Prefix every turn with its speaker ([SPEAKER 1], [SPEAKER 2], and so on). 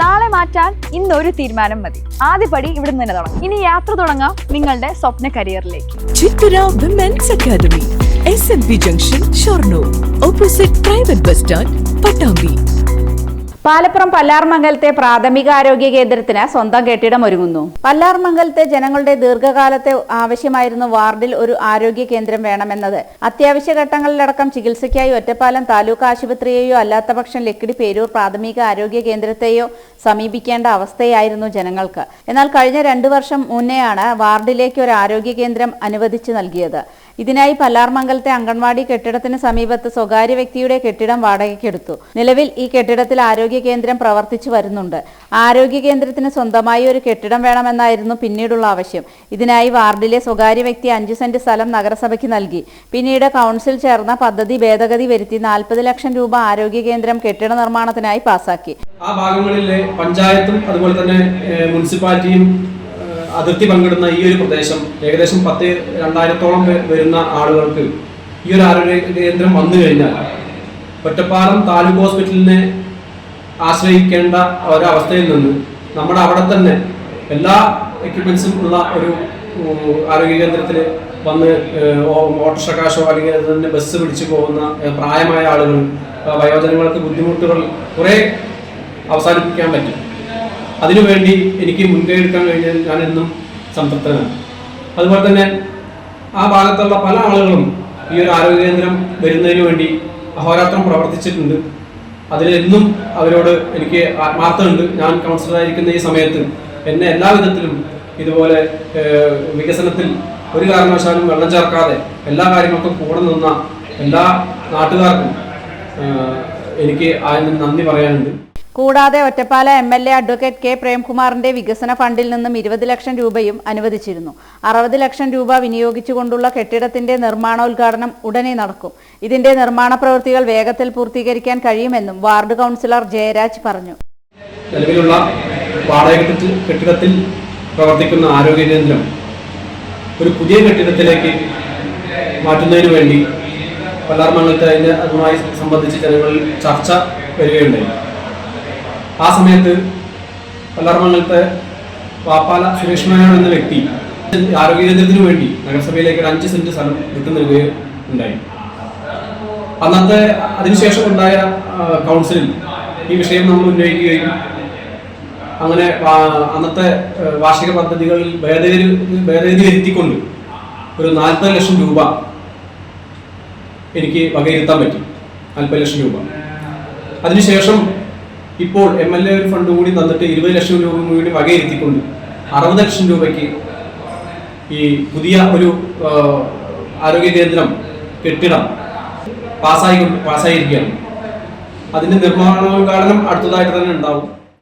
[SPEAKER 1] നാളെ മാറ്റാൻ ഇന്നൊരു തീരുമാനം മതി. ആദ്യപടി ഇവിടെ നിന്ന് തന്നെ തുടങ്ങാം. ഇനി യാത്ര തുടങ്ങാം നിങ്ങളുടെ സ്വപ്ന കരിയറിലേക്ക്.
[SPEAKER 2] Chithara women's academy, SMB junction, Shoranur, opposite private bus stand, Pattambi.
[SPEAKER 3] Palappuram പല്ലാർമംഗലത്തെ പ്രാഥമികാരോഗ്യ കേന്ദ്രത്തിന് സ്വന്തം കെട്ടിടം ഒരുങ്ങുന്നു. പല്ലാർമംഗലത്തെ ജനങ്ങളുടെ ദീർഘകാലത്തെ ആവശ്യമായിരുന്നു വാർഡിൽ ഒരു ആരോഗ്യ കേന്ദ്രം വേണമെന്നത്. അത്യാവശ്യ ഘട്ടങ്ങളിലടക്കം ചികിത്സയ്ക്കായി ഒറ്റപ്പാലം താലൂക്ക് ആശുപത്രിയെയോ അല്ലാത്തപക്ഷം ലക്കിടി പേരൂർ പ്രാഥമിക ആരോഗ്യ കേന്ദ്രത്തെയോ സമീപിക്കേണ്ട അവസ്ഥയായിരുന്നു ജനങ്ങൾക്ക്. എന്നാൽ കഴിഞ്ഞ 2 വർഷം മുന്നെയാണ് വാർഡിലേക്ക് ഒരു ആരോഗ്യ കേന്ദ്രം അനുവദിച്ചു നൽകിയത്. ഇതിനായി പല്ലാർമംഗലത്തെ അംഗൻവാടി കെട്ടിടത്തിന് സമീപത്ത് സ്വകാര്യ വ്യക്തിയുടെ കെട്ടിടം വാടകയ്ക്കെടുത്തു. നിലവിൽ ഈ കെട്ടിടത്തിൽ ആരോഗ്യ കേന്ദ്രം പ്രവർത്തിച്ചു വരുന്നുണ്ട്. ആരോഗ്യ കേന്ദ്രത്തിന് സ്വന്തമായി ഒരു കെട്ടിടം വേണമെന്നായിരുന്നു പിന്നീടുള്ള ആവശ്യം. ഇതിനായി വാർഡിലെ സ്വകാര്യ വ്യക്തി 5 സെന്റ് സ്ഥലം നഗരസഭയ്ക്ക് നൽകി. പിന്നീട് കൗൺസിൽ ചേർന്ന പദ്ധതി ഭേദഗതി വരുത്തി 40 ലക്ഷം രൂപ ആരോഗ്യ കേന്ദ്രം കെട്ടിട നിർമ്മാണത്തിനായി പാസാക്കി.
[SPEAKER 4] ആ ഭാഗങ്ങളിലെ പഞ്ചായത്തും അതുപോലെ തന്നെ മുനിസിപ്പാലിറ്റിയും അതിർത്തി പങ്കിടുന്ന ഈ ഒരു പ്രദേശം ഏകദേശം 2000-ഓളം വരുന്ന ആളുകൾക്ക് ഈ ഒരു ആരോഗ്യ കേന്ദ്രം വന്നു കഴിഞ്ഞാൽ ഒറ്റപ്പാലം താലൂക്ക് ഹോസ്പിറ്റലിനെ ആശ്രയിക്കേണ്ട ഒരവസ്ഥയിൽ നിന്ന് നമ്മുടെ അവിടെ തന്നെ എല്ലാ എക്യുപ്മെന്റ്സും ഉള്ള ഒരു ആരോഗ്യ കേന്ദ്രത്തിൽ വന്ന് ഓട്ടോറിക്ഷക്കാശോ അല്ലെങ്കിൽ തന്നെ ബസ് പിടിച്ചു പോകുന്ന പ്രായമായ ആളുകൾ, വയോജനങ്ങൾക്ക് ബുദ്ധിമുട്ടുകൾ കുറേ അവസാനിപ്പിക്കാൻ പറ്റും. അതിനുവേണ്ടി എനിക്ക് മുൻകൈ എടുക്കാൻ കഴിഞ്ഞാൽ ഞാൻ എന്നും സംതൃപ്തനാണ്. അതുപോലെ തന്നെ ആ ഭാഗത്തുള്ള പല ആളുകളും ഈ ഒരു ആരോഗ്യ കേന്ദ്രം വരുന്നതിന് വേണ്ടി അഹോരാത്രം പ്രവർത്തിച്ചിട്ടുണ്ട്. അതിലെന്നും അവരോട് എനിക്ക് ആത്മാർത്ഥമുണ്ട്. ഞാൻ കൗൺസിലറായിരിക്കുന്ന ഈ സമയത്ത് എന്നെ എല്ലാ വിധത്തിലും ഇതുപോലെ വികസനത്തിൽ ഒരു കാരണവശാലും വെള്ളം ചേർക്കാതെ എല്ലാ കാര്യങ്ങൾക്കും കൂടെ നിന്ന എല്ലാ നാട്ടുകാർക്കും എനിക്ക് അതിന് നന്ദി പറയാനുണ്ട്.
[SPEAKER 3] കൂടാതെ ഒറ്റപ്പാല MLA അഡ്വക്കേറ്റ് K പ്രേംകുമാറിന്റെ വികസന ഫണ്ടിൽ നിന്നും 20 ലക്ഷം രൂപയും അനുവദിച്ചിരുന്നു. 60 ലക്ഷം രൂപ വിനിയോഗിച്ചുകൊണ്ടുള്ള കെട്ടിടത്തിന്റെ നിർമ്മാണോദ്ഘാടനം ഉടനെ നടക്കും. ഇതിന്റെ നിർമ്മാണ പ്രവൃത്തികൾ വേഗത്തിൽ പൂർത്തീകരിക്കാൻ കഴിയുമെന്നും വാർഡ് കൗൺസിലർ ജയരാജ് പറഞ്ഞു.
[SPEAKER 4] നിലവിലുള്ള വാടക കെട്ടിടത്തിൽ പ്രവർത്തിക്കുന്ന ആരോഗ്യ കേന്ദ്രം ഒരു പുതിയ കെട്ടിടത്തിലേക്ക് മാറ്റുന്നതിന് വേണ്ടി പല്ലാർമംഗലത്തെ അതുമായി സംബന്ധിച്ച് ജനങ്ങളിൽ ചർച്ച വരികയുണ്ടായി. ആ സമയത്ത് പല്ലാർമംഗലത്തെ വാപ്പാല സുരേഷ് മേനോൻ എന്ന വ്യക്തി ആരോഗ്യ കേന്ദ്രത്തിന് വേണ്ടി നഗരസഭയിലേക്ക് ഒരു 5 സെന്റ് സ്ഥലം വിട്ടു നൽകുകയുണ്ടായി. അതിനുശേഷം ഉണ്ടായ കൗൺസിലിൽ ഈ വിഷയം നമ്മൾ ഉന്നയിക്കുകയും അങ്ങനെ അന്നത്തെ വാർഷിക പദ്ധതികളിൽ ഭേദഗതി വരുത്തിക്കൊണ്ട് ഒരു 40 ലക്ഷം രൂപ എനിക്ക് വകയിരുത്താൻ പറ്റി. 40 ലക്ഷം രൂപ. അതിനുശേഷം ഇപ്പോൾ MLA ഒരു ഫണ്ട് കൂടി തന്നിട്ട് 20 ലക്ഷം രൂപ കൂടി വകയിരുത്തിക്കൊണ്ട് 60 ലക്ഷം രൂപയ്ക്ക് ഈ പുതിയ ഒരു ആരോഗ്യ കേന്ദ്രം കെട്ടിടം പാസ്സായിരിക്കുകയാണ്. അതിന്റെ നിർമ്മാണോദ്ഘാടനം അടുത്തതായിട്ട് തന്നെ ഉണ്ടാവും.